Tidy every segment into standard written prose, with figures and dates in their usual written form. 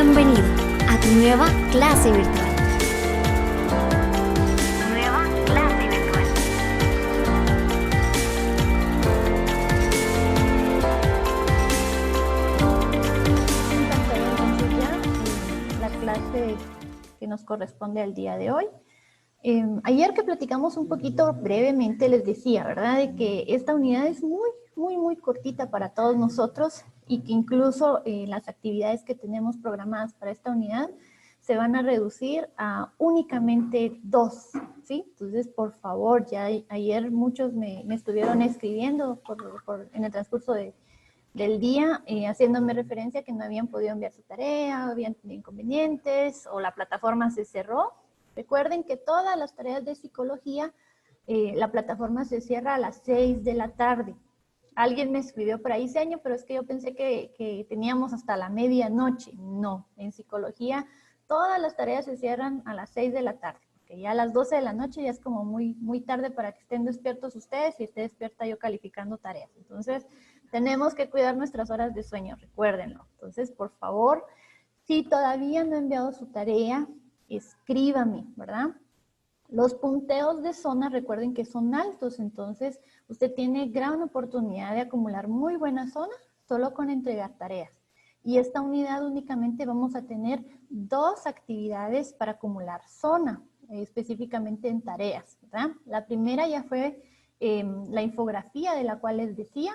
Bienvenido a tu nueva clase virtual. Nueva clase virtual. Entonces ya la clase que nos corresponde al día de hoy. Ayer que platicamos un poquito brevemente les decía, ¿verdad? De que esta unidad es muy cortita para todos nosotros y que incluso las actividades que tenemos programadas para esta unidad se van a reducir a únicamente 2, ¿sí? Entonces, por favor, ya ayer muchos me estuvieron escribiendo en el transcurso del día, haciéndome referencia que no habían podido enviar su tarea, habían tenido inconvenientes o la plataforma se cerró. Recuerden que todas las tareas de psicología, la plataforma se cierra a las 6 de la tarde. Alguien me escribió por ahí, Seño, pero es que yo pensé que teníamos hasta la medianoche. No, en psicología todas las tareas se cierran a las 6 de la tarde, porque ya a las 12 de la noche ya es como muy tarde para que estén despiertos ustedes y esté despierta yo calificando tareas. Entonces, tenemos que cuidar nuestras horas de sueño, recuérdenlo. Entonces, por favor, si todavía no he enviado su tarea, escríbame, ¿verdad? Los punteos de zona, recuerden que son altos, entonces usted tiene gran oportunidad de acumular muy buena zona solo con entregar tareas. Y esta unidad únicamente vamos a tener 2 actividades para acumular zona, específicamente en tareas, ¿verdad? La primera ya fue la infografía de la cual les decía,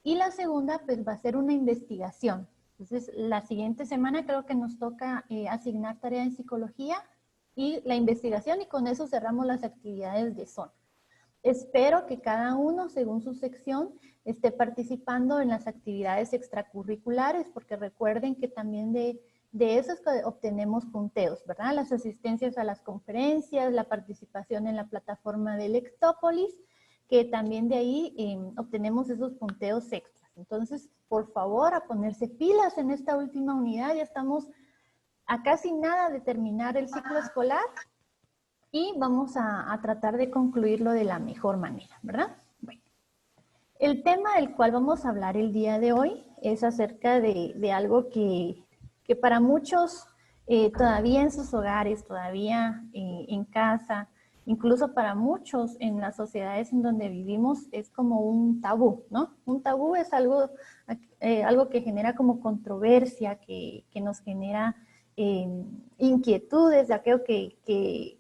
y la segunda pues va a ser una investigación. Entonces la siguiente semana creo que nos toca asignar tarea en psicología y la investigación, y con eso cerramos las actividades de zona. Espero que cada uno, según su sección, esté participando en las actividades extracurriculares, porque recuerden que también de eso es que obtenemos punteos, ¿verdad? Las asistencias a las conferencias, la participación en la plataforma de Lectópolis, que también de ahí obtenemos esos punteos extras. Entonces, por favor, a ponerse pilas en esta última unidad. Ya estamos a casi nada de terminar el ciclo escolar y vamos a tratar de concluirlo de la mejor manera, ¿verdad? Bueno, el tema del cual vamos a hablar el día de hoy es acerca de algo que para muchos todavía en sus hogares, todavía en casa, incluso para muchos en las sociedades en donde vivimos es como un tabú, ¿no? Un tabú es algo que genera como controversia, que nos genera inquietudes de aquello que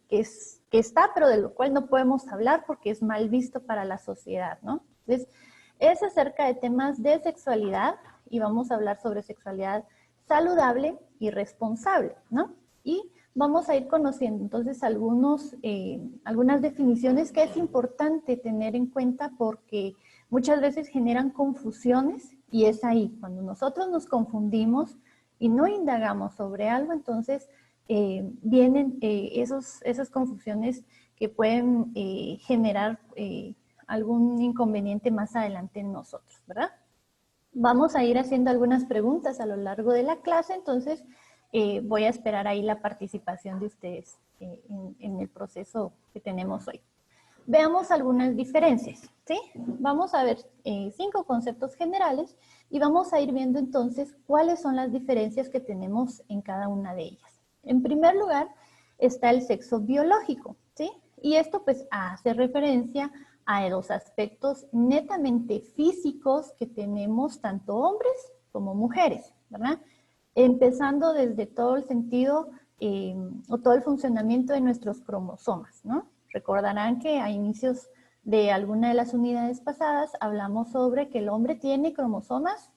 está, pero de lo cual no podemos hablar porque es mal visto para la sociedad, ¿no? Entonces, es acerca de temas de sexualidad y vamos a hablar sobre sexualidad saludable y responsable, ¿no? Y vamos a ir conociendo entonces algunas definiciones que es importante tener en cuenta porque muchas veces generan confusiones y es ahí, cuando nosotros nos confundimos y no indagamos sobre algo, entonces vienen esas confusiones que pueden generar algún inconveniente más adelante en nosotros, ¿verdad? Vamos a ir haciendo algunas preguntas a lo largo de la clase, entonces voy a esperar ahí la participación de ustedes en el proceso que tenemos hoy. Veamos algunas diferencias, ¿sí? Vamos a ver 5 conceptos generales y vamos a ir viendo entonces cuáles son las diferencias que tenemos en cada una de ellas. En primer lugar está el sexo biológico, ¿sí? Y esto pues hace referencia a los aspectos netamente físicos que tenemos tanto hombres como mujeres, ¿verdad? Empezando desde todo el sentido o todo el funcionamiento de nuestros cromosomas, ¿no? Recordarán que a inicios de alguna de las unidades pasadas hablamos sobre que el hombre tiene cromosomas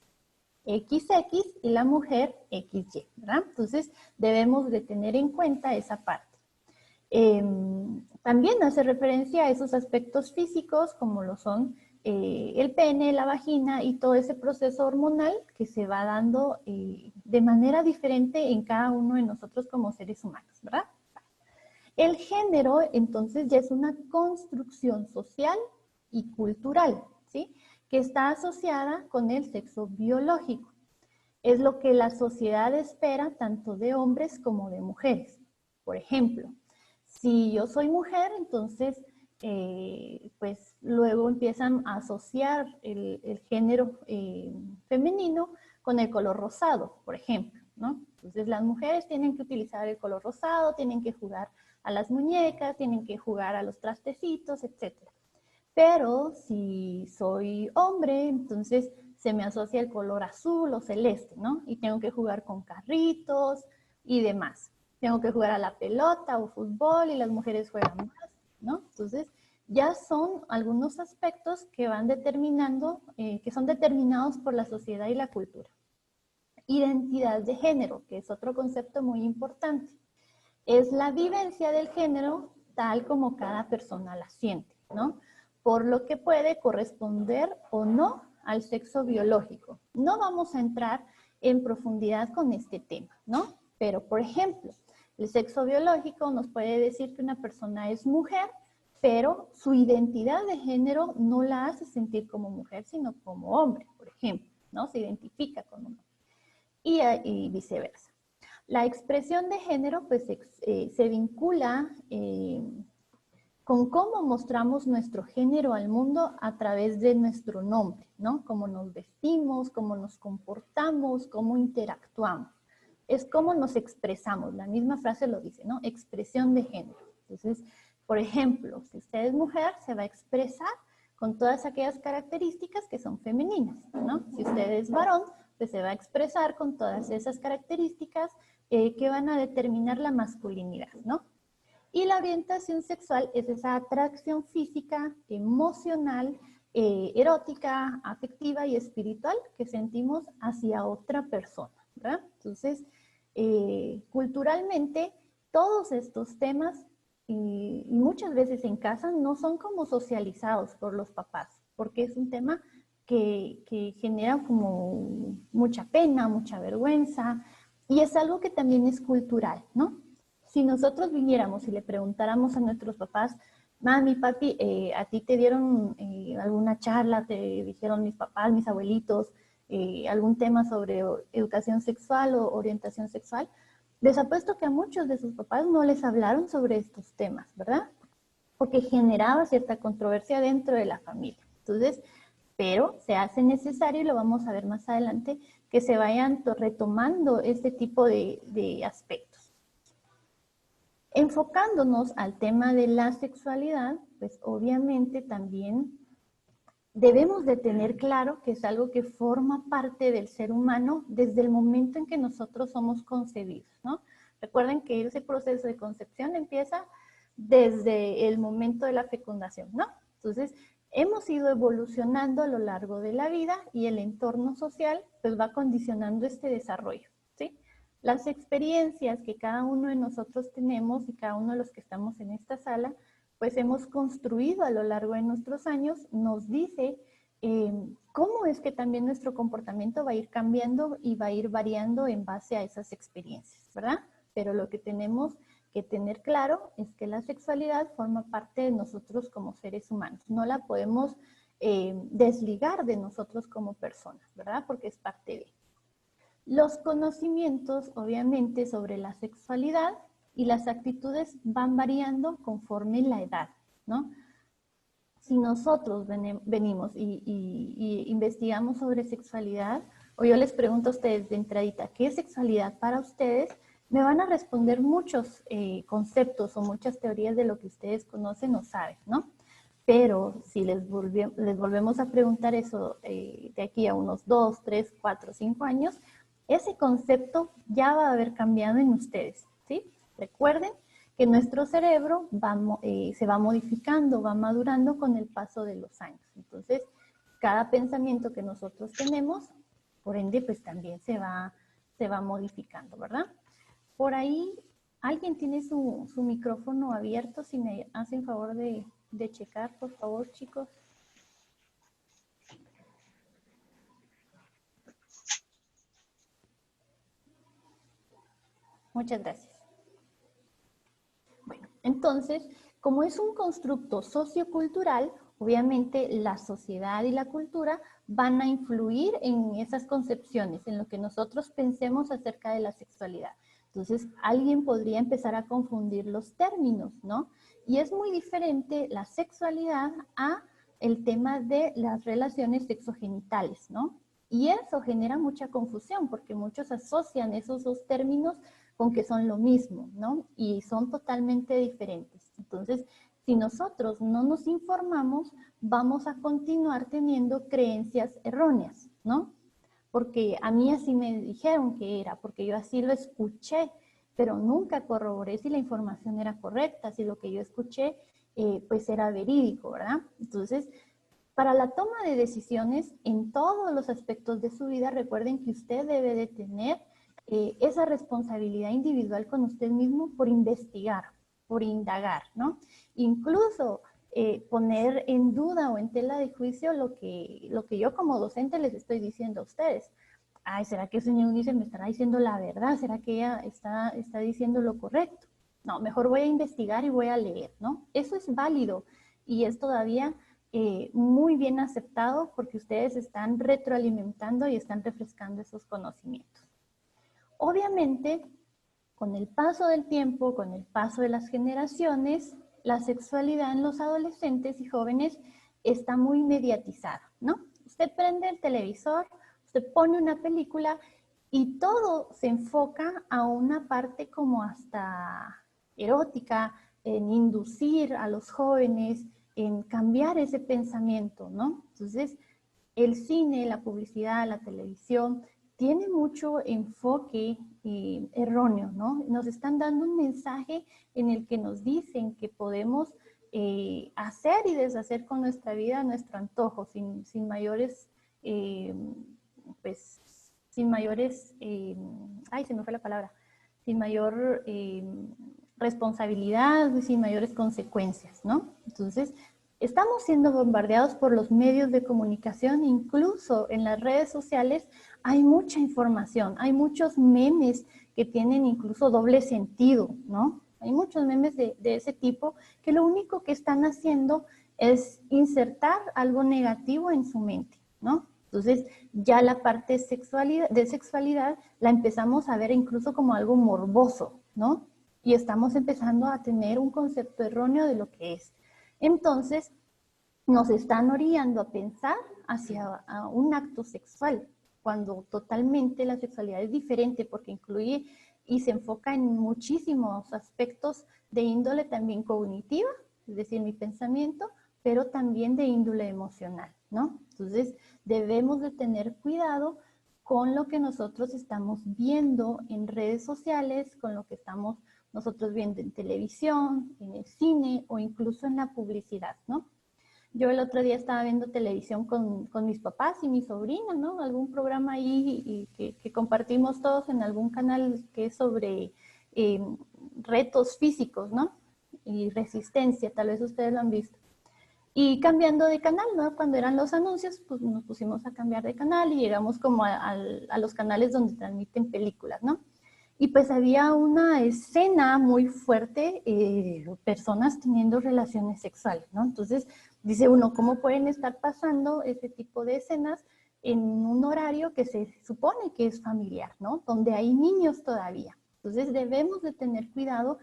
XX y la mujer XY, ¿verdad? Entonces debemos de tener en cuenta esa parte. También hace referencia a esos aspectos físicos como lo son el pene, la vagina y todo ese proceso hormonal que se va dando de manera diferente en cada uno de nosotros como seres humanos, ¿verdad? El género, entonces, ya es una construcción social y cultural, ¿sí? Que está asociada con el sexo biológico. Es lo que la sociedad espera tanto de hombres como de mujeres. Por ejemplo, si yo soy mujer, entonces, pues luego empiezan a asociar el género femenino con el color rosado, por ejemplo, ¿no? Entonces las mujeres tienen que utilizar el color rosado, tienen que jugar a las muñecas, tienen que jugar a los trastecitos, etc. Pero si soy hombre, entonces se me asocia el color azul o celeste, ¿no? Y tengo que jugar con carritos y demás. Tengo que jugar a la pelota o fútbol y las mujeres juegan más, ¿no? Entonces, ya son algunos aspectos que van determinando, que son determinados por la sociedad y la cultura. Identidad de género, que es otro concepto muy importante. Es la vivencia del género tal como cada persona la siente, ¿no? Por lo que puede corresponder o no al sexo biológico. No vamos a entrar en profundidad con este tema, ¿no? Pero, por ejemplo, el sexo biológico nos puede decir que una persona es mujer, pero su identidad de género no la hace sentir como mujer, sino como hombre, por ejemplo, ¿no? Se identifica con un hombre. Y viceversa. La expresión de género pues, se vincula con cómo mostramos nuestro género al mundo a través de nuestro nombre, ¿no? Cómo nos vestimos, cómo nos comportamos, cómo interactuamos. Es cómo nos expresamos, la misma frase lo dice, ¿no? Expresión de género. Entonces, por ejemplo, si usted es mujer, se va a expresar con todas aquellas características que son femeninas, ¿no? Si usted es varón, pues se va a expresar con todas esas características que van a determinar la masculinidad, ¿no? Y la orientación sexual es esa atracción física, emocional, erótica, afectiva y espiritual que sentimos hacia otra persona, ¿verdad? Entonces, culturalmente, todos estos temas y muchas veces en casa no son como socializados por los papás, porque es un tema que genera como mucha pena, mucha vergüenza, y es algo que también es cultural, ¿no? Si nosotros viniéramos y le preguntáramos a nuestros papás, mami, papi, ¿a ti te dieron alguna charla, te dijeron mis papás, mis abuelitos, algún tema sobre educación sexual o orientación sexual? Les apuesto que a muchos de sus papás no les hablaron sobre estos temas, ¿verdad? Porque generaba cierta controversia dentro de la familia. Entonces, pero se hace necesario, y lo vamos a ver más adelante, que se vayan retomando este tipo de aspectos. Enfocándonos al tema de la sexualidad, pues obviamente también debemos de tener claro que es algo que forma parte del ser humano desde el momento en que nosotros somos concebidos, ¿no? Recuerden que ese proceso de concepción empieza desde el momento de la fecundación, ¿no? Entonces, hemos ido evolucionando a lo largo de la vida y el entorno social pues va condicionando este desarrollo, ¿sí? Las experiencias que cada uno de nosotros tenemos y cada uno de los que estamos en esta sala, pues hemos construido a lo largo de nuestros años, nos dice cómo es que también nuestro comportamiento va a ir cambiando y va a ir variando en base a esas experiencias, ¿verdad? Pero lo que tenemos que tener claro es que la sexualidad forma parte de nosotros como seres humanos. No la podemos desligar de nosotros como personas, ¿verdad? Porque es parte de. Los conocimientos, obviamente, sobre la sexualidad y las actitudes van variando conforme la edad, ¿no? Si nosotros venimos y investigamos sobre sexualidad, o yo les pregunto a ustedes de entradita, ¿qué es sexualidad para ustedes? Me van a responder muchos conceptos o muchas teorías de lo que ustedes conocen o saben, ¿no? Pero si les volvemos a preguntar eso de aquí a unos 2, 3, 4, 5 años, ese concepto ya va a haber cambiado en ustedes, ¿sí? Recuerden que nuestro cerebro se va modificando, va madurando con el paso de los años. Entonces, cada pensamiento que nosotros tenemos, por ende, pues también se va modificando, ¿verdad? Por ahí, ¿alguien tiene su micrófono abierto? Si me hacen favor de checar, por favor, chicos. Muchas gracias. Bueno, entonces, como es un constructo sociocultural, obviamente la sociedad y la cultura van a influir en esas concepciones, en lo que nosotros pensemos acerca de la sexualidad. Entonces, alguien podría empezar a confundir los términos, ¿no? Y es muy diferente la sexualidad a el tema de las relaciones sexogenitales, ¿no? Y eso genera mucha confusión porque muchos asocian esos dos términos con que son lo mismo, ¿no? Y son totalmente diferentes. Entonces, si nosotros no nos informamos, vamos a continuar teniendo creencias erróneas, ¿no? Porque a mí así me dijeron que era, porque yo así lo escuché, pero nunca corroboré si la información era correcta, si lo que yo escuché pues era verídico, ¿verdad? Entonces, para la toma de decisiones en todos los aspectos de su vida, recuerden que usted debe de tener esa responsabilidad individual con usted mismo por investigar, por indagar, ¿no? Incluso poner en duda o en tela de juicio lo que yo como docente les estoy diciendo a ustedes. Ay, ¿será que el señor Unice me estará diciendo la verdad? ¿Será que ella está diciendo lo correcto? No, mejor voy a investigar y voy a leer, ¿no? Eso es válido y es todavía muy bien aceptado porque ustedes están retroalimentando y están refrescando esos conocimientos. Obviamente, con el paso del tiempo, con el paso de las generaciones, la sexualidad en los adolescentes y jóvenes está muy mediatizada, ¿no? Usted prende el televisor, usted pone una película y todo se enfoca a una parte como hasta erótica, en inducir a los jóvenes, en cambiar ese pensamiento, ¿no? Entonces, el cine, la publicidad, la televisión, tiene mucho enfoque erróneo, ¿no? Nos están dando un mensaje en el que nos dicen que podemos hacer y deshacer con nuestra vida a nuestro antojo, sin mayores, pues, sin mayores, ay, se me fue la palabra, sin mayor responsabilidad, sin mayores consecuencias, ¿no? Entonces, estamos siendo bombardeados por los medios de comunicación, incluso en las redes sociales hay mucha información, hay muchos memes que tienen incluso doble sentido, ¿no? Hay muchos memes de ese tipo que lo único que están haciendo es insertar algo negativo en su mente, ¿no? Entonces ya la parte de sexualidad la empezamos a ver incluso como algo morboso, ¿no? Y estamos empezando a tener un concepto erróneo de lo que es. Entonces, nos están orillando a pensar hacia un acto sexual, cuando totalmente la sexualidad es diferente porque incluye y se enfoca en muchísimos aspectos de índole también cognitiva, es decir, mi pensamiento, pero también de índole emocional, ¿no? Entonces, debemos de tener cuidado con lo que nosotros estamos viendo en redes sociales, con lo que estamos nosotros viendo en televisión, en el cine o incluso en la publicidad, ¿no? Yo el otro día estaba viendo televisión con mis papás y mi sobrina, ¿no? Algún programa ahí que compartimos todos en algún canal que es sobre retos físicos, ¿no? Y resistencia, tal vez ustedes lo han visto. Y cambiando de canal, ¿no? Cuando eran los anuncios, pues nos pusimos a cambiar de canal y llegamos como a los canales donde transmiten películas, ¿no? Y pues había una escena muy fuerte, personas teniendo relaciones sexuales, ¿no? Entonces dice uno, ¿cómo pueden estar pasando ese tipo de escenas en un horario que se supone que es familiar, ¿no? Donde hay niños todavía. Entonces debemos de tener cuidado,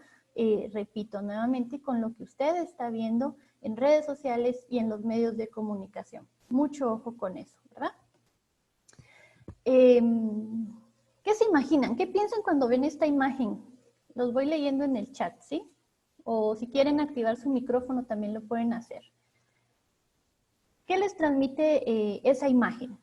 repito nuevamente, con lo que usted está viendo en redes sociales y en los medios de comunicación. Mucho ojo con eso, ¿verdad? ¿Qué se imaginan? ¿Qué piensan cuando ven esta imagen? Los voy leyendo en el chat, ¿sí? O si quieren activar su micrófono también lo pueden hacer. ¿Qué les transmite esa imagen?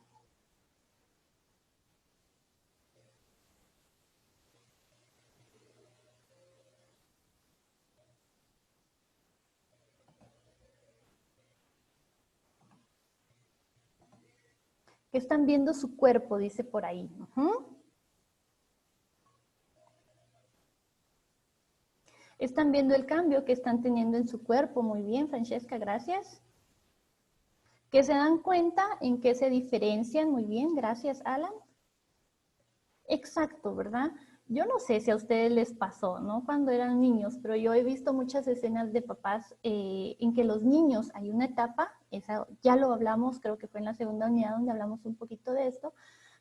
¿Qué están viendo su cuerpo? Dice por ahí. ¿Están viendo el cambio que están teniendo en su cuerpo? Muy bien, Francesca, gracias. ¿Que se dan cuenta en qué se diferencian? Muy bien, gracias, Alan. Exacto, ¿verdad? Yo no sé si a ustedes les pasó, ¿no? Cuando eran niños, pero yo he visto muchas escenas de papás en que los niños, hay una etapa, esa ya lo hablamos, creo que fue en la segunda unidad donde hablamos un poquito de esto,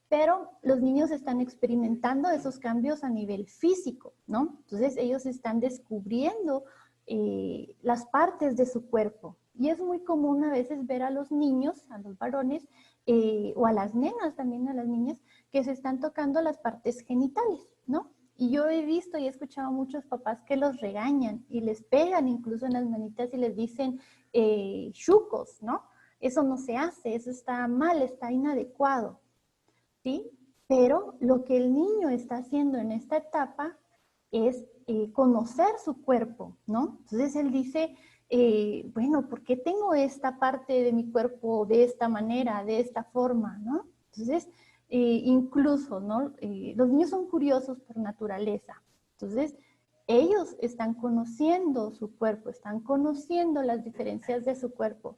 pero los niños están experimentando esos cambios a nivel físico, ¿no? Entonces ellos están descubriendo las partes de su cuerpo. Y es muy común a veces ver a los niños, a los varones, o a las nenas también, a las niñas, que se están tocando las partes genitales, ¿no? Y yo he visto y he escuchado a muchos papás que los regañan y les pegan incluso en las manitas y les dicen chucos, ¿no? Eso no se hace, eso está mal, está inadecuado, ¿sí? Pero lo que el niño está haciendo en esta etapa es conocer su cuerpo, ¿no? Entonces él dice, bueno, ¿por qué tengo esta parte de mi cuerpo de esta manera, de esta forma, ¿no? Entonces, incluso, ¿no? Los niños son curiosos por naturaleza. Entonces, ellos están conociendo su cuerpo, están conociendo las diferencias de su cuerpo.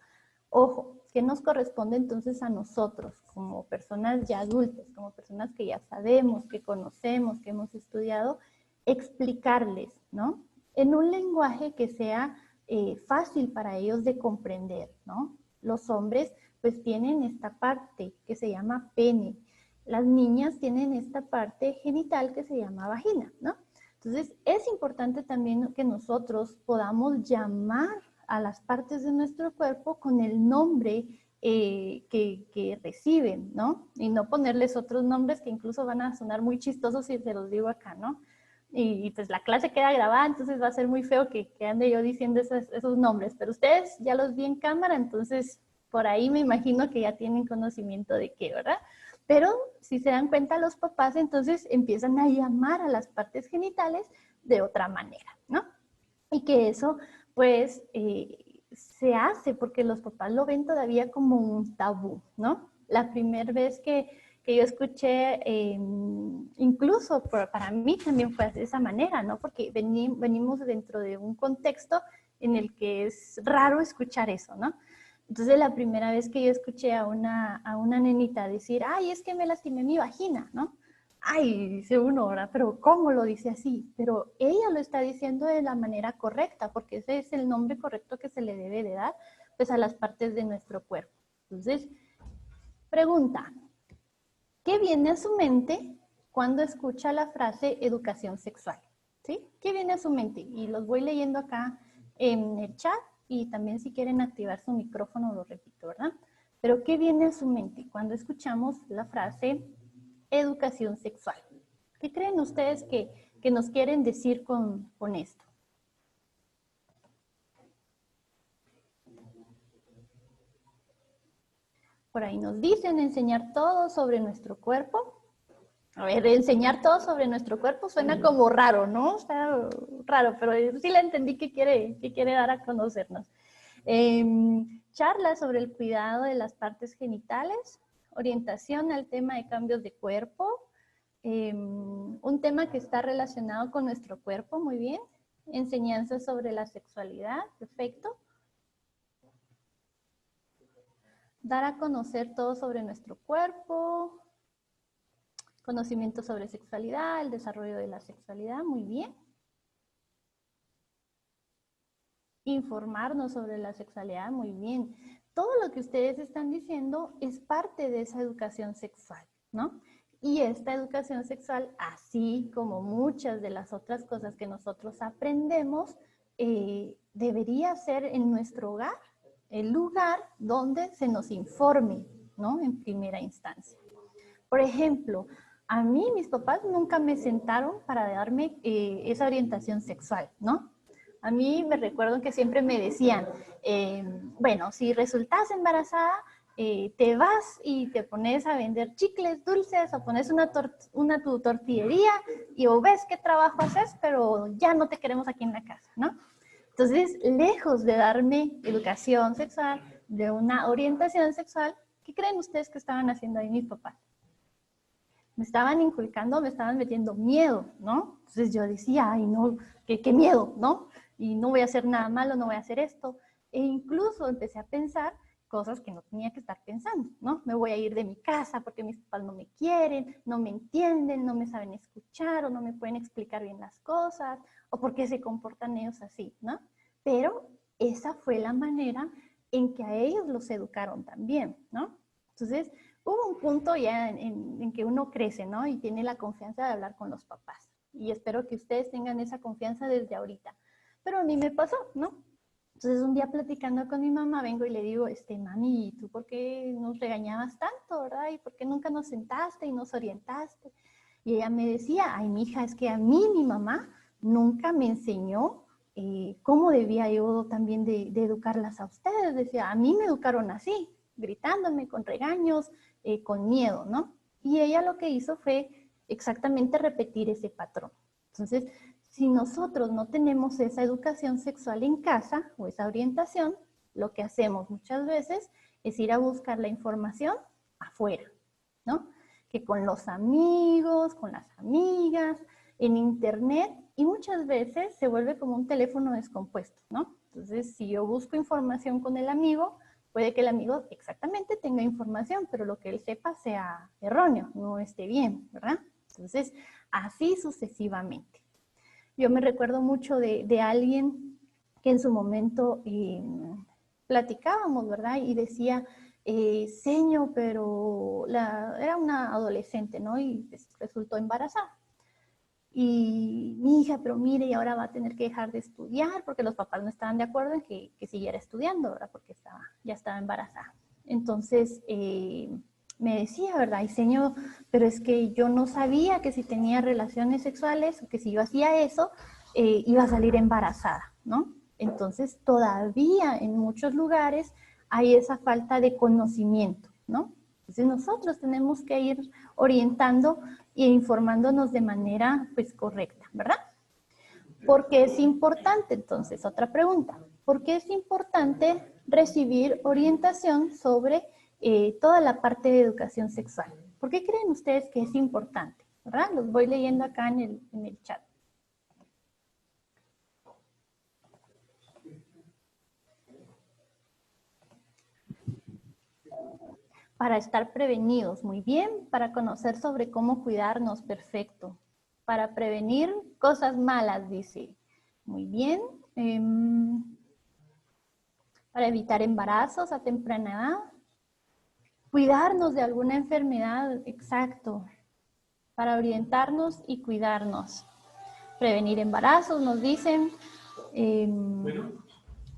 Ojo, ¿qué nos corresponde entonces a nosotros como personas ya adultas, como personas que ya sabemos, que conocemos, que hemos estudiado? Explicarles, ¿no? En un lenguaje que sea fácil para ellos de comprender, ¿no? Los hombres pues tienen esta parte que se llama pene. Las niñas tienen esta parte genital que se llama vagina, ¿no? Entonces es importante también que nosotros podamos llamar a las partes de nuestro cuerpo con el nombre que reciben, ¿no? Y no ponerles otros nombres que incluso van a sonar muy chistosos si se los digo acá, ¿no? Y pues la clase queda grabada, entonces va a ser muy feo que ande yo diciendo esos nombres, pero ustedes ya los vi en cámara, entonces por ahí me imagino que ya tienen conocimiento de qué, ¿verdad? Pero si se dan cuenta los papás, entonces empiezan a llamar a las partes genitales de otra manera, ¿no? Y que eso, pues, se hace porque los papás lo ven todavía como un tabú, ¿no? La primera vez que yo escuché, incluso para mí también fue de esa manera, ¿no? Porque venimos dentro de un contexto en el que es raro escuchar eso, ¿no? Entonces la primera vez que yo escuché a una nenita decir, ay, es que me lastimé mi vagina, ¿no? Ay, dice uno, ¿verdad? Pero ¿cómo lo dice así? Pero ella lo está diciendo de la manera correcta, porque ese es el nombre correcto que se le debe de dar, pues, a las partes de nuestro cuerpo. Entonces, pregunta, ¿qué viene a su mente cuando escucha la frase educación sexual? ¿Sí? ¿Qué viene a su mente? Y los voy leyendo acá en el chat y también si quieren activar su micrófono lo repito, ¿verdad? Pero ¿qué viene a su mente cuando escuchamos la frase educación sexual? ¿Qué creen ustedes que nos quieren decir con esto? Por ahí nos dicen enseñar todo sobre nuestro cuerpo. A ver, enseñar todo sobre nuestro cuerpo suena como raro, ¿no? O sea, raro, pero sí le entendí que quiere dar a conocernos. Charla sobre el cuidado de las partes genitales, orientación al tema de cambios de cuerpo, un tema que está relacionado con nuestro cuerpo, muy bien. Enseñanza sobre la sexualidad, perfecto. Dar a conocer todo sobre nuestro cuerpo, conocimiento sobre sexualidad, el desarrollo de la sexualidad, muy bien. Informarnos sobre la sexualidad, muy bien. Todo lo que ustedes están diciendo es parte de esa educación sexual, ¿no? Y esta educación sexual, así como muchas de las otras cosas que nosotros aprendemos, debería ser en nuestro hogar, el lugar donde se nos informe, ¿no? En primera instancia. Por ejemplo, a mí mis papás nunca me sentaron para darme esa orientación sexual, ¿no? A mí me recuerdo que siempre me decían, bueno, si resultas embarazada, te vas y te pones a vender chicles, dulces, o pones tu tortillería y o ves qué trabajo haces, pero ya no te queremos aquí en la casa, ¿no? Entonces, lejos de darme educación sexual, de una orientación sexual, ¿qué creen ustedes que estaban haciendo ahí mis papás? Me estaban inculcando, me estaban metiendo miedo, ¿no? Entonces yo decía, ay, no, qué miedo, ¿no? Y no voy a hacer nada malo, no voy a hacer esto. E incluso empecé a pensar cosas que no tenía que estar pensando, ¿no? Me voy a ir de mi casa porque mis papás no me quieren, no me entienden, no me saben escuchar o no me pueden explicar bien las cosas o por qué se comportan ellos así, ¿no? Pero esa fue la manera en que a ellos los educaron también, ¿no? Entonces, hubo un punto ya en que uno crece, ¿no? Y tiene la confianza de hablar con los papás. Y espero que ustedes tengan esa confianza desde ahorita. Pero a mí me pasó, ¿no? Entonces un día platicando con mi mamá vengo y le digo, mami, ¿tú por qué nos regañabas tanto, verdad? ¿Y por qué nunca nos sentaste y nos orientaste? Y ella me decía, ay, mija, es que a mí mi mamá nunca me enseñó cómo debía yo también de educarlas a ustedes. Decía, a mí me educaron así, gritándome, con regaños, con miedo, ¿no? Y ella lo que hizo fue exactamente repetir ese patrón. Entonces, si nosotros no tenemos esa educación sexual en casa o esa orientación, lo que hacemos muchas veces es ir a buscar la información afuera, ¿no? Que con los amigos, con las amigas, en internet, y muchas veces se vuelve como un teléfono descompuesto, ¿no? Entonces, si yo busco información con el amigo, puede que el amigo exactamente tenga información, pero lo que él sepa sea erróneo, no esté bien, ¿verdad? Entonces, así sucesivamente. Yo me recuerdo mucho de alguien que en su momento platicábamos, ¿verdad? Y decía, señor, pero era una adolescente, ¿no? Y resultó embarazada. Y mi hija, pero mire, y ahora va a tener que dejar de estudiar porque los papás no estaban de acuerdo en que siguiera estudiando, ¿verdad? Porque ya estaba embarazada. Entonces, me decía, ¿verdad? Y señor, pero es que yo no sabía que si tenía relaciones sexuales o que si yo hacía eso, iba a salir embarazada, ¿no? Entonces, todavía en muchos lugares hay esa falta de conocimiento, ¿no? Entonces, nosotros tenemos que ir orientando e informándonos de manera, pues, correcta, ¿verdad? ¿Por qué es importante? Entonces, otra pregunta. ¿Por qué es importante recibir orientación sobre toda la parte de educación sexual? ¿Por qué creen ustedes que es importante? ¿Verdad? Los voy leyendo acá en el chat. Para estar prevenidos, muy bien. Para conocer sobre cómo cuidarnos, perfecto. Para prevenir cosas malas, dice. Muy bien. Para evitar embarazos a temprana edad. Cuidarnos de alguna enfermedad, exacto. Para orientarnos y cuidarnos. Prevenir embarazos, nos dicen.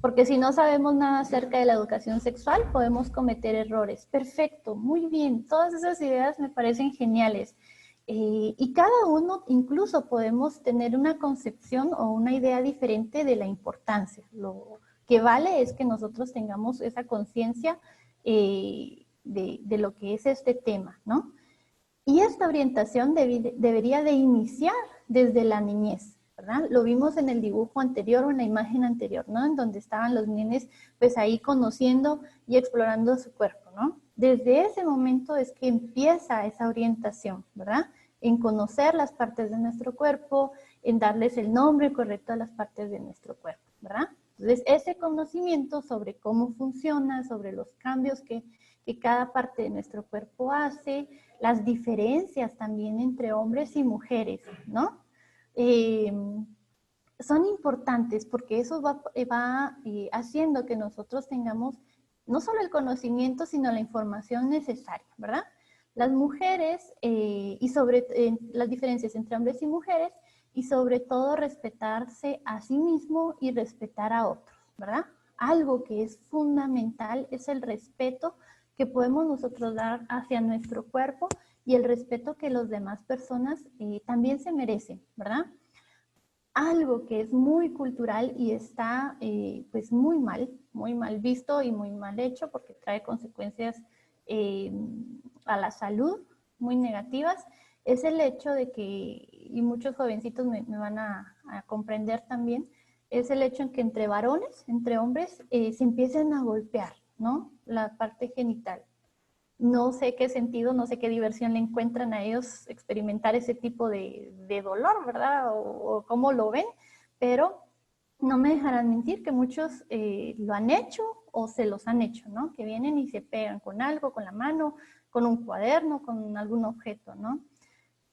Porque si no sabemos nada acerca de la educación sexual, podemos cometer errores. Perfecto, muy bien. Todas esas ideas me parecen geniales. Y cada uno incluso podemos tener una concepción o una idea diferente de la importancia. Lo que vale es que nosotros tengamos esa conciencia de lo que es este tema, ¿no? Y esta orientación debería de iniciar desde la niñez, ¿verdad? Lo vimos en el dibujo anterior o en la imagen anterior, ¿no? En donde estaban los nenes pues ahí conociendo y explorando su cuerpo, ¿no? Desde ese momento es que empieza esa orientación, ¿verdad? En conocer las partes de nuestro cuerpo, en darles el nombre correcto a las partes de nuestro cuerpo, ¿verdad? Entonces, ese conocimiento sobre cómo funciona, sobre los cambios que cada parte de nuestro cuerpo hace, las diferencias también entre hombres y mujeres, ¿no? Son importantes porque eso va haciendo que nosotros tengamos no solo el conocimiento, sino la información necesaria, ¿verdad? Las mujeres y sobre las diferencias entre hombres y mujeres y sobre todo respetarse a sí mismo y respetar a otros, ¿verdad? Algo que es fundamental es el respeto que podemos nosotros dar hacia nuestro cuerpo y el respeto que las demás personas también se merecen, ¿verdad? Algo que es muy cultural y está pues muy mal visto y muy mal hecho porque trae consecuencias a la salud muy negativas, es el hecho de que, y muchos jovencitos me van a comprender también, es el hecho en que entre varones, entre hombres, se empiecen a golpear, ¿no? La parte genital. No sé qué sentido, no sé qué diversión le encuentran a ellos experimentar ese tipo de dolor, ¿verdad? O cómo lo ven, pero no me dejarán mentir que muchos lo han hecho o se los han hecho, ¿no? Que vienen y se pegan con algo, con la mano, con un cuaderno, con algún objeto, ¿no?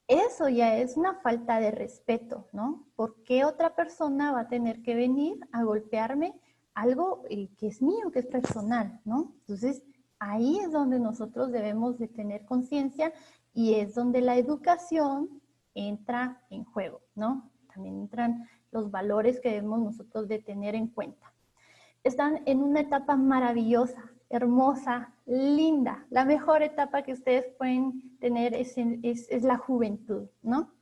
Eso ya es una falta de respeto, ¿no? ¿Por qué otra persona va a tener que venir a golpearme algo que es mío, que es personal, ¿no? Entonces, ahí es donde nosotros debemos de tener conciencia y es donde la educación entra en juego, ¿no? También entran los valores que debemos nosotros de tener en cuenta. están en una etapa maravillosa, hermosa, linda. La mejor etapa que ustedes pueden tener es la juventud, ¿no?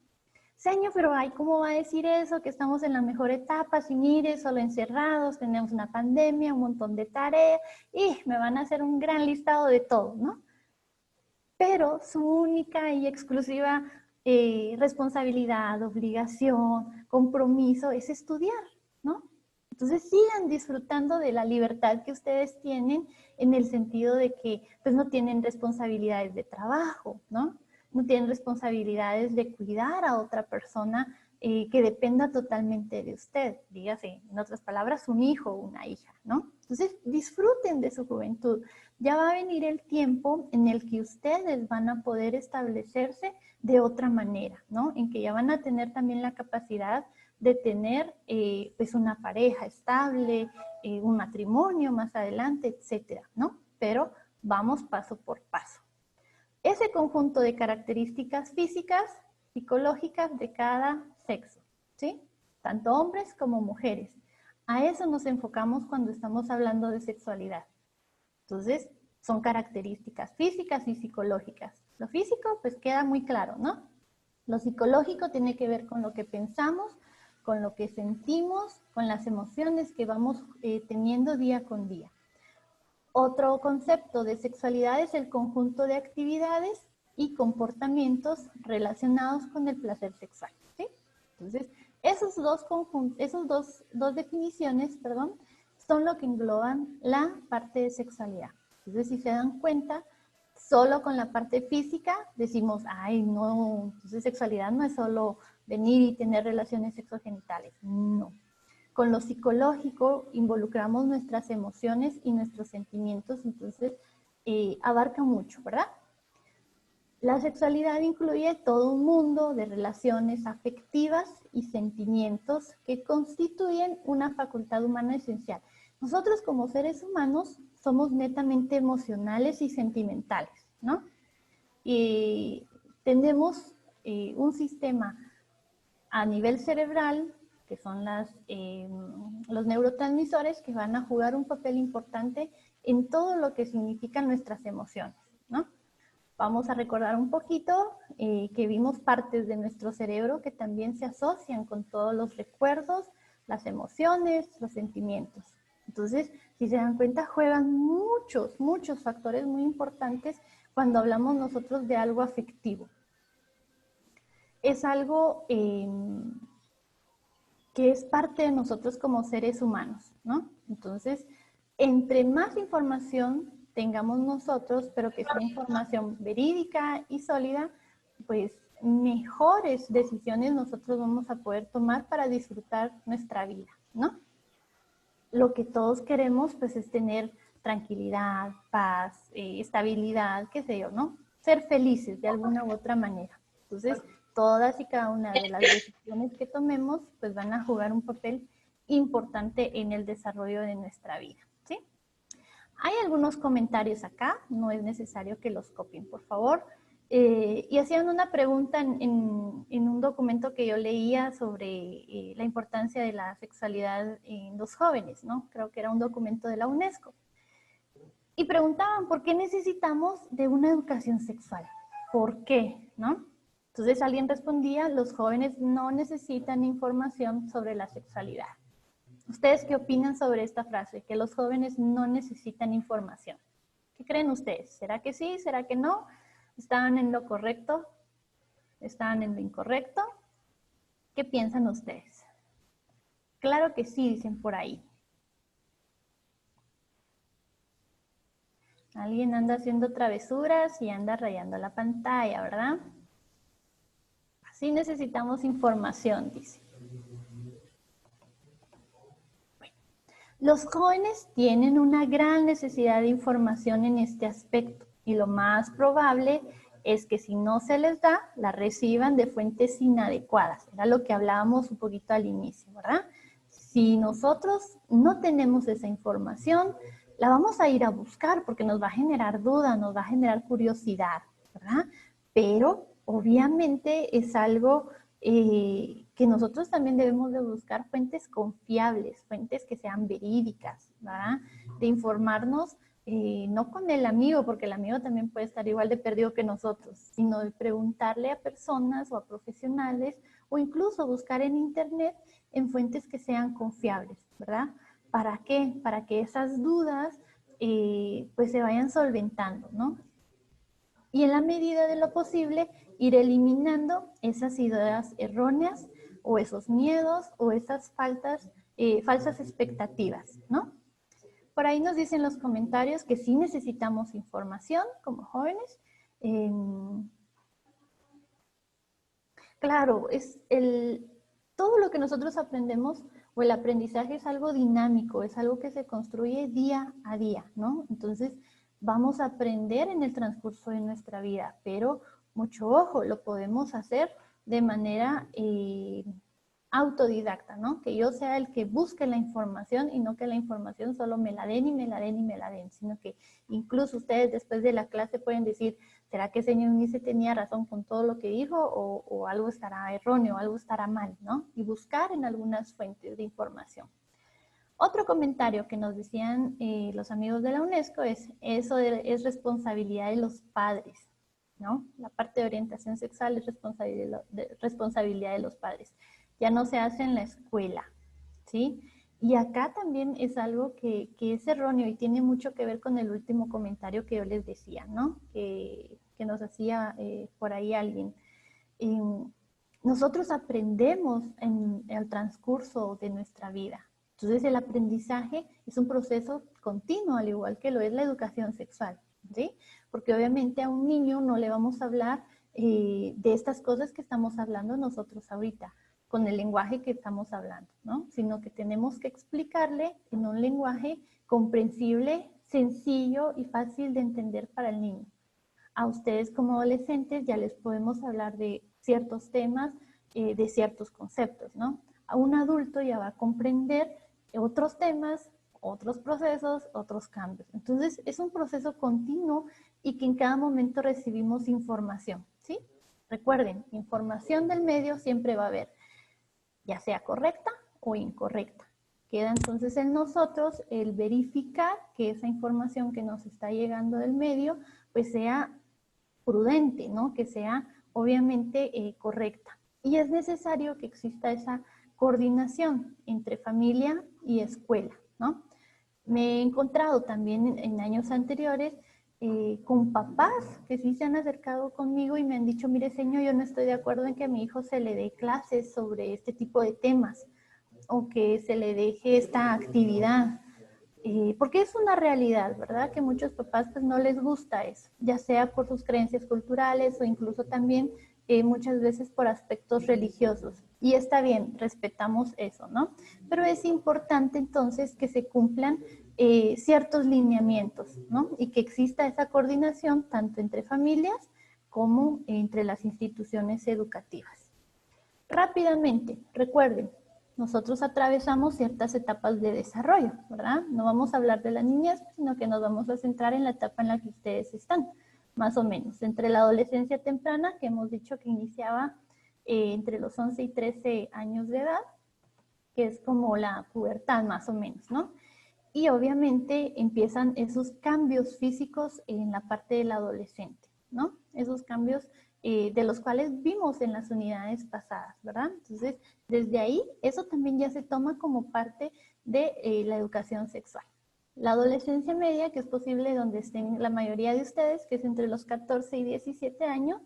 Señor, pero ay, ¿cómo va a decir eso? Que estamos en la mejor etapa, si mire, solo encerrados, tenemos una pandemia, un montón de tareas, y me van a hacer un gran listado de todo, ¿no? Pero su única y exclusiva responsabilidad, obligación, compromiso es estudiar, ¿no? Entonces sigan disfrutando de la libertad que ustedes tienen en el sentido de que pues no tienen responsabilidades de trabajo, ¿no? No tienen responsabilidades de cuidar a otra persona que dependa totalmente de usted, dígase, en otras palabras, un hijo o una hija, ¿no? Entonces disfruten de su juventud. Ya va a venir el tiempo en el que ustedes van a poder establecerse de otra manera, ¿no? En que ya van a tener también la capacidad de tener pues una pareja estable, un matrimonio más adelante, etcétera, ¿no? Pero vamos paso por paso. Ese conjunto de características físicas, psicológicas de cada sexo, ¿sí? Tanto hombres como mujeres. A eso nos enfocamos cuando estamos hablando de sexualidad. Entonces, son características físicas y psicológicas. Lo físico, pues queda muy claro, ¿no? Lo psicológico tiene que ver con lo que pensamos, con lo que sentimos, con las emociones que vamos teniendo día con día. Otro concepto de sexualidad es el conjunto de actividades y comportamientos relacionados con el placer sexual, ¿sí? Entonces, esos dos definiciones, son lo que engloban la parte de sexualidad. Entonces, si se dan cuenta, solo con la parte física decimos, ay, no, entonces sexualidad no es solo venir y tener relaciones sexogenitales. No. Con lo psicológico involucramos nuestras emociones y nuestros sentimientos, entonces abarca mucho, ¿verdad? La sexualidad incluye todo un mundo de relaciones afectivas y sentimientos que constituyen una facultad humana esencial. Nosotros como seres humanos somos netamente emocionales y sentimentales, ¿no? Y tenemos un sistema a nivel cerebral, que son los neurotransmisores que van a jugar un papel importante en todo lo que significan nuestras emociones, ¿no? Vamos a recordar un poquito que vimos partes de nuestro cerebro que también se asocian con todos los recuerdos, las emociones, los sentimientos. Entonces, si se dan cuenta, juegan muchos factores muy importantes cuando hablamos nosotros de algo afectivo. Es algo que es parte de nosotros como seres humanos, ¿no? Entonces, entre más información tengamos nosotros, pero que sea información verídica y sólida, pues mejores decisiones nosotros vamos a poder tomar para disfrutar nuestra vida, ¿no? Lo que todos queremos, pues, es tener tranquilidad, paz, estabilidad, qué sé yo, ¿no? Ser felices de alguna u otra manera. Entonces, todas y cada una de las decisiones que tomemos, pues van a jugar un papel importante en el desarrollo de nuestra vida, ¿sí? Hay algunos comentarios acá, no es necesario que los copien, por favor. Y hacían una pregunta en un documento que yo leía sobre la importancia de la sexualidad en los jóvenes, ¿no? Creo que era un documento de la UNESCO. Y preguntaban, ¿por qué necesitamos de una educación sexual? ¿Por qué? ¿No? Entonces alguien respondía, los jóvenes no necesitan información sobre la sexualidad. ¿Ustedes qué opinan sobre esta frase? Que los jóvenes no necesitan información. ¿Qué creen ustedes? ¿Será que sí? ¿Será que no? ¿Estaban en lo correcto? ¿Estaban en lo incorrecto? ¿Qué piensan ustedes? Claro que sí, dicen por ahí. Alguien anda haciendo travesuras y anda rayando la pantalla, ¿verdad? Así necesitamos información, dice. Bueno, los jóvenes tienen una gran necesidad de información en este aspecto y lo más probable es que si no se les da, la reciban de fuentes inadecuadas. Era lo que hablábamos un poquito al inicio, ¿verdad? Si nosotros no tenemos esa información, la vamos a ir a buscar porque nos va a generar duda, nos va a generar curiosidad, ¿verdad? Pero obviamente es algo que nosotros también debemos de buscar fuentes confiables, fuentes que sean verídicas, ¿verdad? De informarnos no con el amigo, porque el amigo también puede estar igual de perdido que nosotros, sino de preguntarle a personas o a profesionales o incluso buscar en internet en fuentes que sean confiables, ¿verdad? ¿Para qué? Para que esas dudas pues se vayan solventando, ¿no? Y en la medida de lo posible ir eliminando esas ideas erróneas o esos miedos o esas falsas expectativas, ¿no? Por ahí nos dicen los comentarios que sí necesitamos información como jóvenes. Claro, todo lo que nosotros aprendemos o el aprendizaje es algo dinámico, es algo que se construye día a día, ¿no? Entonces, vamos a aprender en el transcurso de nuestra vida, pero mucho ojo, lo podemos hacer de manera autodidacta, ¿no? Que yo sea el que busque la información y no que la información solo me la den y me la den y me la den, sino que incluso ustedes después de la clase pueden decir, ¿será que señor Nice tenía razón con todo lo que dijo o algo estará erróneo, algo estará mal, ¿no? Y buscar en algunas fuentes de información. Otro comentario que nos decían los amigos de la UNESCO es, es responsabilidad de los padres, ¿no? La parte de orientación sexual es responsabilidad de los padres. Ya no se hace en la escuela, ¿sí? Y acá también es algo que es erróneo y tiene mucho que ver con el último comentario que yo les decía, ¿no? Que nos hacía por ahí alguien. Nosotros aprendemos en el transcurso de nuestra vida. Entonces el aprendizaje es un proceso continuo, al igual que lo es la educación sexual, ¿sí? Porque obviamente a un niño no le vamos a hablar de estas cosas que estamos hablando nosotros ahorita, con el lenguaje que estamos hablando, ¿no? Sino que tenemos que explicarle en un lenguaje comprensible, sencillo y fácil de entender para el niño. A ustedes como adolescentes ya les podemos hablar de ciertos temas, de ciertos conceptos, ¿no? A un adulto ya va a comprender otros temas, otros procesos, otros cambios. Entonces, es un proceso continuo y que en cada momento recibimos información, ¿sí? Recuerden, información del medio siempre va a haber, ya sea correcta o incorrecta. Queda entonces en nosotros el verificar que esa información que nos está llegando del medio, pues sea prudente, ¿no? Que sea obviamente correcta. Y es necesario que exista esa coordinación entre familia y escuela, ¿no? Me he encontrado también en años anteriores con papás que sí se han acercado conmigo y me han dicho, mire señor, yo no estoy de acuerdo en que a mi hijo se le dé clases sobre este tipo de temas o que se le deje esta actividad. Porque es una realidad, ¿verdad? Que muchos papás pues no les gusta eso, ya sea por sus creencias culturales o incluso también muchas veces por aspectos religiosos. Y está bien, respetamos eso, ¿no? Pero es importante entonces que se cumplan ciertos lineamientos, ¿no? Y que exista esa coordinación tanto entre familias como entre las instituciones educativas. Rápidamente, recuerden, nosotros atravesamos ciertas etapas de desarrollo, ¿verdad? No vamos a hablar de la niñez, sino que nos vamos a centrar en la etapa en la que ustedes están, más o menos. Entre la adolescencia temprana, que hemos dicho que iniciaba entre los 11 y 13 años de edad, que es como la pubertad más o menos, ¿no? Y obviamente empiezan esos cambios físicos en la parte del adolescente, ¿no? Esos cambios de los cuales vimos en las unidades pasadas, ¿verdad? Entonces, desde ahí, eso también ya se toma como parte de la educación sexual. La adolescencia media, que es posible donde estén la mayoría de ustedes, que es entre los 14 y 17 años,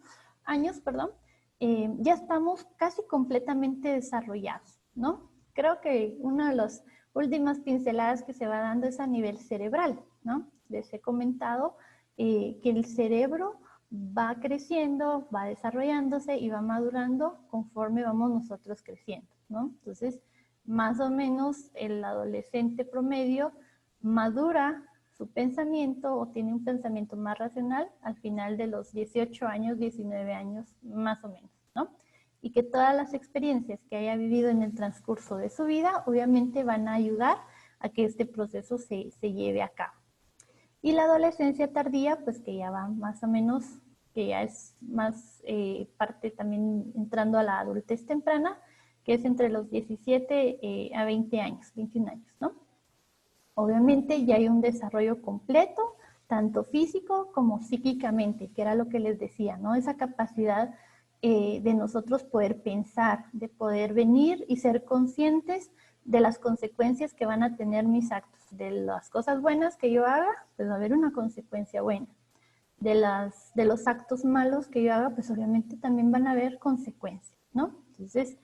ya estamos casi completamente desarrollados, ¿no? Creo que una de las últimas pinceladas que se va dando es a nivel cerebral, ¿no? Les he comentado que el cerebro va creciendo, va desarrollándose y va madurando conforme vamos nosotros creciendo, ¿no? Entonces, más o menos el adolescente promedio madura su pensamiento o tiene un pensamiento más racional al final de los 18 años, 19 años, más o menos, ¿no? Y que todas las experiencias que haya vivido en el transcurso de su vida, obviamente van a ayudar a que este proceso se lleve a cabo. Y la adolescencia tardía, pues que ya va más o menos, que ya es más parte también entrando a la adultez temprana, que es entre los 17 a 20 años, 21 años, ¿no? Obviamente ya hay un desarrollo completo, tanto físico como psíquicamente, que era lo que les decía, ¿no? Esa capacidad de nosotros poder pensar, de poder venir y ser conscientes de las consecuencias que van a tener mis actos. De las cosas buenas que yo haga, pues va a haber una consecuencia buena. De los actos malos que yo haga, pues obviamente también van a haber consecuencias, ¿no? Entonces,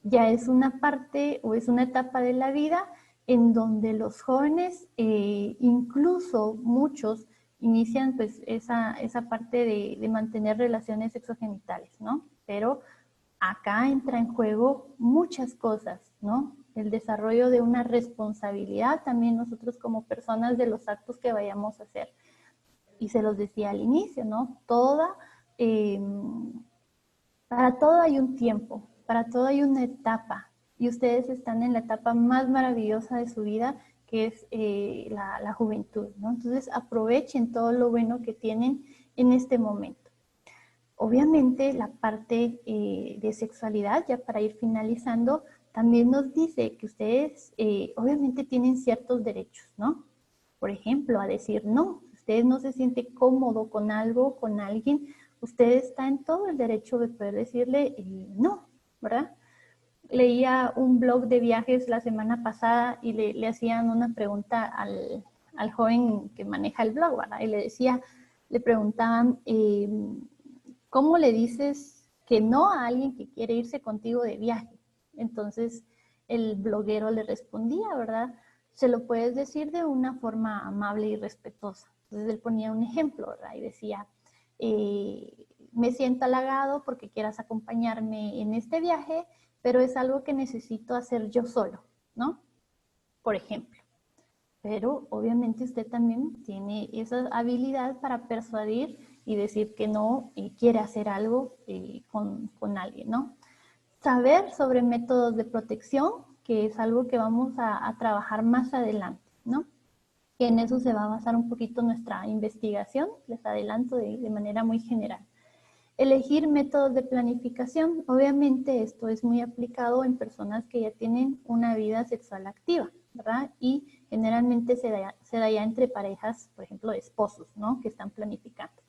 ya es una parte o es una etapa de la vida en donde los jóvenes, incluso muchos, inician pues esa parte de mantener relaciones sexogenitales, ¿no? Pero acá entra en juego muchas cosas, ¿no? El desarrollo de una responsabilidad también nosotros como personas de los actos que vayamos a hacer. Y se los decía al inicio, ¿no? Para todo hay un tiempo, para todo hay una etapa. Y ustedes están en la etapa más maravillosa de su vida, que es la juventud, ¿no? Entonces aprovechen todo lo bueno que tienen en este momento. Obviamente la parte de sexualidad, ya para ir finalizando, también nos dice que ustedes obviamente tienen ciertos derechos, ¿no? Por ejemplo, a decir no. Si usted no se siente cómodo con algo, con alguien, usted está en todo el derecho de poder decirle no, ¿verdad? Leía un blog de viajes la semana pasada y le hacían una pregunta al joven que maneja el blog, ¿verdad? Y le preguntaban, ¿cómo le dices que no a alguien que quiere irse contigo de viaje? Entonces el bloguero le respondía, ¿verdad? Se lo puedes decir de una forma amable y respetuosa. Entonces él ponía un ejemplo, ¿verdad? Y decía, me siento halagado porque quieras acompañarme en este viaje, pero es algo que necesito hacer yo solo, ¿no? Por ejemplo. Pero obviamente usted también tiene esa habilidad para persuadir y decir que no quiere hacer algo con alguien, ¿no? Saber sobre métodos de protección, que es algo que vamos a trabajar más adelante, ¿no? Que en eso se va a basar un poquito nuestra investigación, les adelanto de manera muy general. Elegir métodos de planificación. Obviamente esto es muy aplicado en personas que ya tienen una vida sexual activa, ¿verdad? Y generalmente se da ya entre parejas, por ejemplo, de esposos, ¿no? Que están planificando.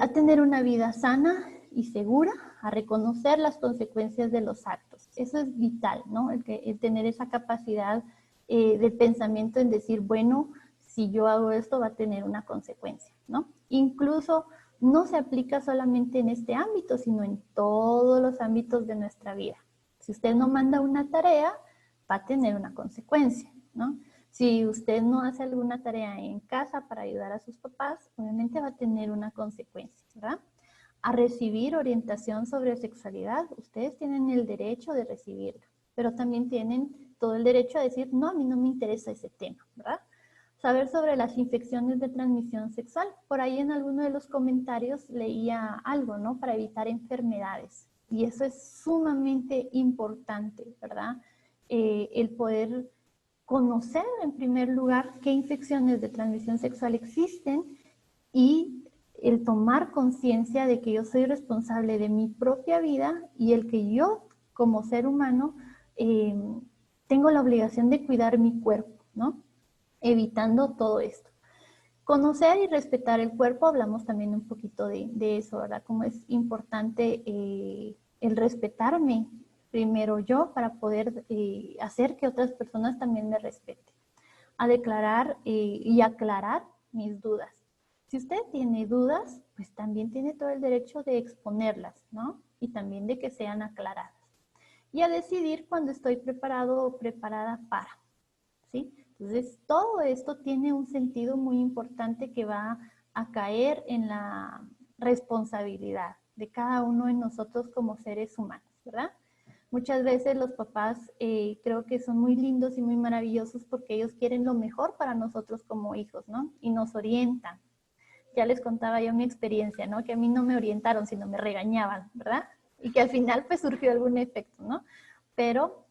A tener una vida sana y segura, a reconocer las consecuencias de los actos. Eso es vital, ¿no? El tener esa capacidad de pensamiento en decir, bueno, si yo hago esto va a tener una consecuencia, ¿no? Incluso no se aplica solamente en este ámbito, sino en todos los ámbitos de nuestra vida. Si usted no manda una tarea, va a tener una consecuencia, ¿no? Si usted no hace alguna tarea en casa para ayudar a sus papás, obviamente va a tener una consecuencia, ¿verdad? A recibir orientación sobre sexualidad, ustedes tienen el derecho de recibirla, pero también tienen todo el derecho a decir, no, a mí no me interesa ese tema, ¿verdad? Saber sobre las infecciones de transmisión sexual. Por ahí en alguno de los comentarios leía algo, ¿no? Para evitar enfermedades. Y eso es sumamente importante, ¿verdad? El poder conocer en primer lugar qué infecciones de transmisión sexual existen y el tomar conciencia de que yo soy responsable de mi propia vida y el que yo como ser humano tengo la obligación de cuidar mi cuerpo, ¿no? Evitando todo esto. Conocer y respetar el cuerpo, hablamos también un poquito de eso, ¿verdad? Cómo es importante el respetarme primero yo para poder hacer que otras personas también me respeten. A declarar y aclarar mis dudas. Si usted tiene dudas, pues también tiene todo el derecho de exponerlas, ¿no? Y también de que sean aclaradas. Y a decidir cuando estoy preparado o preparada para, ¿sí? Entonces, todo esto tiene un sentido muy importante que va a caer en la responsabilidad de cada uno de nosotros como seres humanos, ¿verdad? Muchas veces los papás creo que son muy lindos y muy maravillosos porque ellos quieren lo mejor para nosotros como hijos, ¿no? Y nos orientan. Ya les contaba yo mi experiencia, ¿no? Que a mí no me orientaron, sino me regañaban, ¿verdad? Y que al final pues surgió algún efecto, ¿no? Pero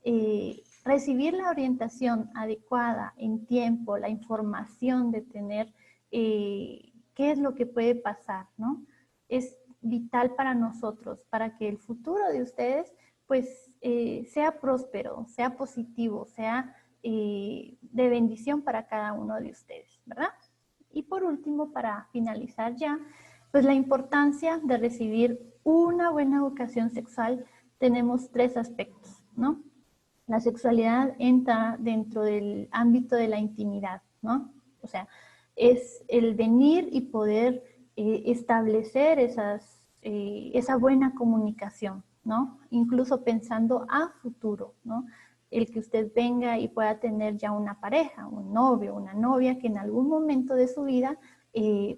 recibir la orientación adecuada en tiempo, la información de tener qué es lo que puede pasar, ¿no? Es vital para nosotros, para que el futuro de ustedes pues sea próspero, sea positivo, sea de bendición para cada uno de ustedes, ¿verdad? Y por último, para finalizar ya, pues la importancia de recibir una buena educación sexual, tenemos 3 aspectos, ¿no? La sexualidad entra dentro del ámbito de la intimidad, ¿no? O sea, es el venir y poder establecer esa buena comunicación, ¿no? Incluso pensando a futuro, ¿no? El que usted venga y pueda tener ya una pareja, un novio, una novia que en algún momento de su vida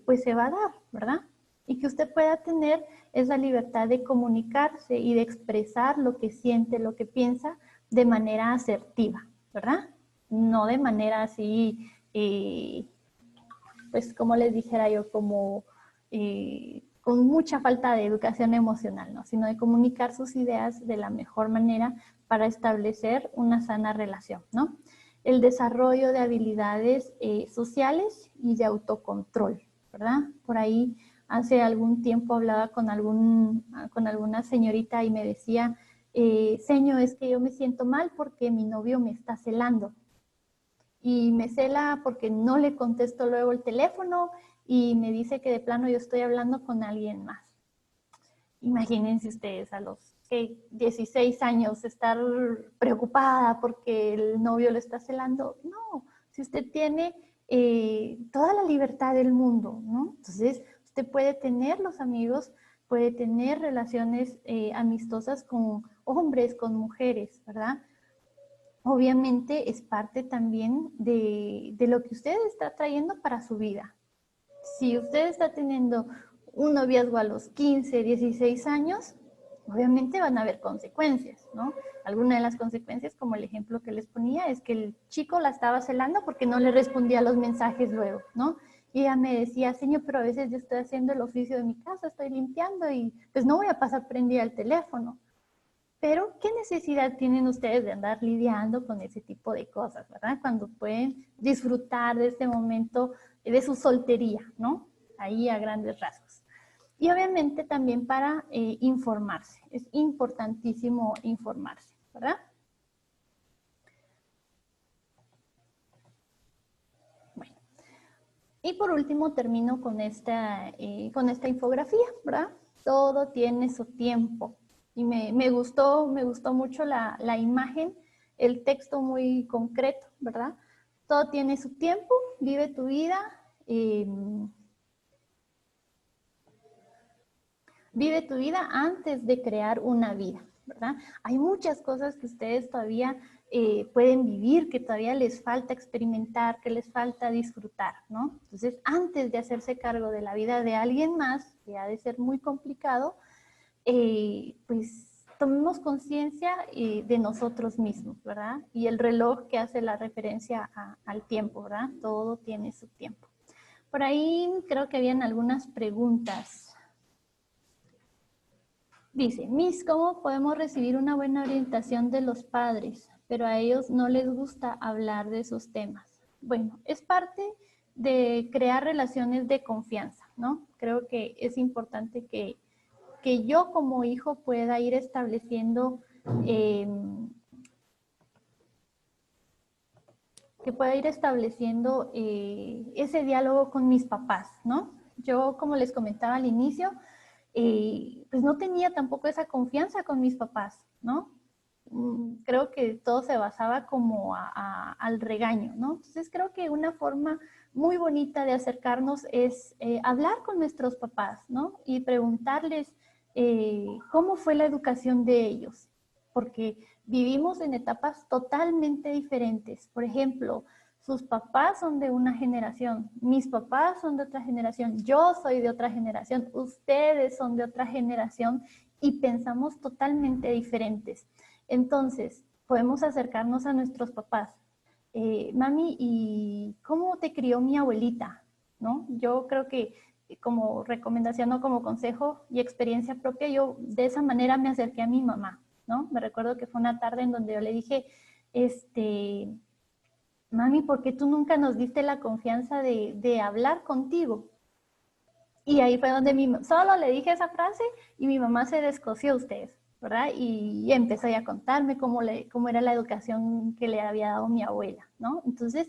pues se va a dar, ¿verdad? Y que usted pueda tener esa libertad de comunicarse y de expresar lo que siente, lo que piensa de manera asertiva, ¿verdad? No de manera así, pues como les dijera yo, como con mucha falta de educación emocional, ¿no? Sino de comunicar sus ideas de la mejor manera para establecer una sana relación, ¿no? El desarrollo de habilidades sociales y de autocontrol, ¿verdad? Por ahí hace algún tiempo hablaba con alguna señorita y me decía, señor, es que yo me siento mal porque mi novio me está celando. Y me cela porque no le contesto luego el teléfono y me dice que de plano yo estoy hablando con alguien más. Imagínense ustedes a los 16 años estar preocupada porque el novio lo está celando. No, si usted tiene toda la libertad del mundo, ¿no? Entonces, usted puede tener los amigos, puede tener relaciones amistosas con hombres, con mujeres, ¿verdad? Obviamente es parte también de lo que usted está trayendo para su vida. Si usted está teniendo un noviazgo a los 15, 16 años, obviamente van a haber consecuencias, ¿no? Alguna de las consecuencias, como el ejemplo que les ponía, es que el chico la estaba celando porque no le respondía los mensajes luego, ¿no? Y ella me decía, señor, pero a veces yo estoy haciendo el oficio de mi casa, estoy limpiando y pues no voy a pasar prendida el teléfono. Pero, ¿qué necesidad tienen ustedes de andar lidiando con ese tipo de cosas, verdad? Cuando pueden disfrutar de este momento de su soltería, ¿no? Ahí a grandes rasgos. Y obviamente también para informarse. Es importantísimo informarse, ¿verdad? Bueno. Y por último termino con esta infografía, ¿verdad? Todo tiene su tiempo. Y me gustó mucho la imagen, el texto muy concreto, ¿verdad? Todo tiene su tiempo, vive tu vida, vive tu vida antes de crear una vida, ¿verdad? Hay muchas cosas que ustedes todavía pueden vivir, que todavía les falta experimentar, que les falta disfrutar, ¿no? Entonces, antes de hacerse cargo de la vida de alguien más, que ha de ser muy complicado, pues tomemos conciencia de nosotros mismos, ¿verdad? Y el reloj que hace la referencia al tiempo, ¿verdad? Todo tiene su tiempo. Por ahí creo que habían algunas preguntas. Dice, Miss, ¿cómo podemos recibir una buena orientación de los padres? Pero a ellos no les gusta hablar de esos temas. Bueno, es parte de crear relaciones de confianza, ¿no? Creo que es importante que yo como hijo pueda ir estableciendo ese diálogo con mis papás, ¿no? Yo, como les comentaba al inicio, pues no tenía tampoco esa confianza con mis papás, ¿no? Creo que todo se basaba como al regaño, ¿no? Entonces creo que una forma muy bonita de acercarnos es hablar con nuestros papás, ¿no? Y preguntarles cómo fue la educación de ellos, porque vivimos en etapas totalmente diferentes. Por ejemplo, sus papás son de una generación, mis papás son de otra generación, yo soy de otra generación, ustedes son de otra generación y pensamos totalmente diferentes. Entonces, podemos acercarnos a nuestros papás. Mami, ¿y cómo te crió mi abuelita? ¿No? Yo creo que como recomendación o como consejo y experiencia propia, yo de esa manera me acerqué a mi mamá, ¿no? Me recuerdo que fue una tarde en donde yo le dije, mami, ¿por qué tú nunca nos diste la confianza de hablar contigo? Y ahí fue donde solo le dije esa frase y mi mamá se descosió a ustedes. ¿verdad? Y empezó ya a contarme cómo era la educación que le había dado mi abuela, ¿no? Entonces,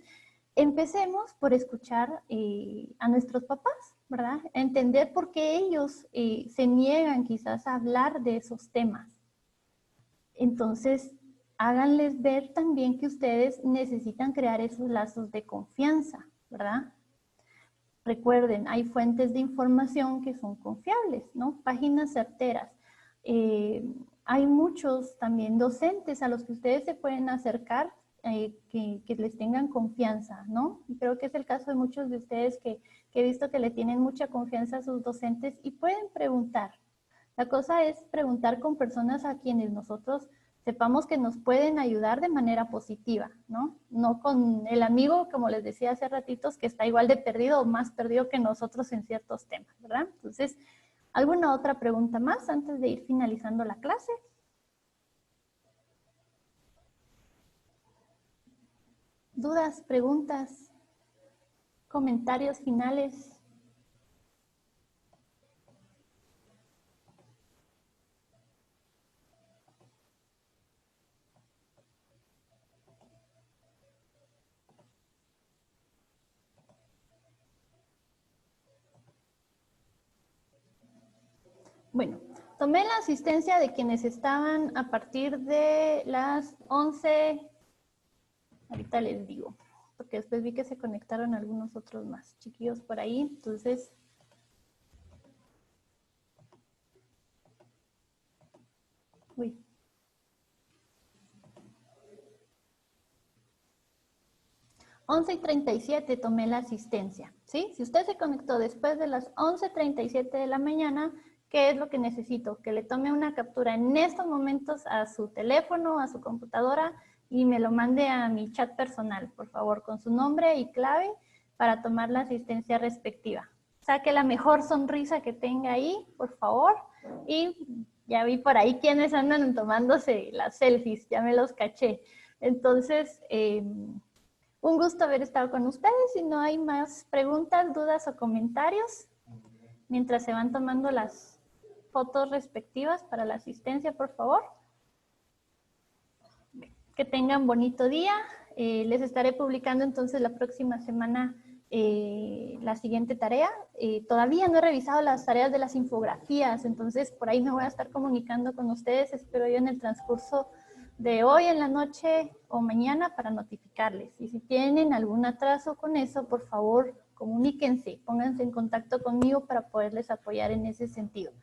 empecemos por escuchar a nuestros papás, ¿verdad? Entender por qué ellos se niegan quizás a hablar de esos temas. Entonces, háganles ver también que ustedes necesitan crear esos lazos de confianza, ¿verdad? Recuerden, hay fuentes de información que son confiables, ¿no? Páginas certeras. Hay muchos también docentes a los que ustedes se pueden acercar que les tengan confianza, ¿no? Y creo que es el caso de muchos de ustedes que he visto que le tienen mucha confianza a sus docentes y pueden preguntar. La cosa es preguntar con personas a quienes nosotros sepamos que nos pueden ayudar de manera positiva, ¿no? No con el amigo, como les decía hace ratitos, que está igual de perdido o más perdido que nosotros en ciertos temas, ¿verdad? Entonces, ¿alguna otra pregunta más antes de ir finalizando la clase? ¿Dudas, preguntas, comentarios finales? Bueno, tomé la asistencia de quienes estaban a partir de las 11, ahorita les digo, porque después vi que se conectaron algunos otros más chiquillos por ahí, entonces... Uy. Once y 37 tomé la asistencia, ¿sí? Si usted se conectó después de las 11:37 de la mañana, ¿qué es lo que necesito? Que le tome una captura en estos momentos a su teléfono, a su computadora y me lo mande a mi chat personal, por favor, con su nombre y clave para tomar la asistencia respectiva. Saque la mejor sonrisa que tenga ahí, por favor, y ya vi por ahí quienes andan tomándose las selfies, ya me los caché. Entonces, un gusto haber estado con ustedes. Si no hay más preguntas, dudas o comentarios, mientras se van tomando las fotos respectivas para la asistencia, por favor. Que tengan bonito día. Les estaré publicando entonces la próxima semana la siguiente tarea. Todavía no he revisado las tareas de las infografías, entonces por ahí me voy a estar comunicando con ustedes, espero yo en el transcurso de hoy en la noche o mañana para notificarles. Y si tienen algún atraso con eso, por favor, comuníquense, pónganse en contacto conmigo para poderles apoyar en ese sentido.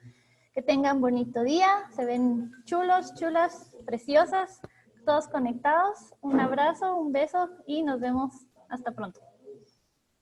Que tengan bonito día, se ven chulos, chulas, preciosas, todos conectados. Un abrazo, un beso y nos vemos hasta pronto.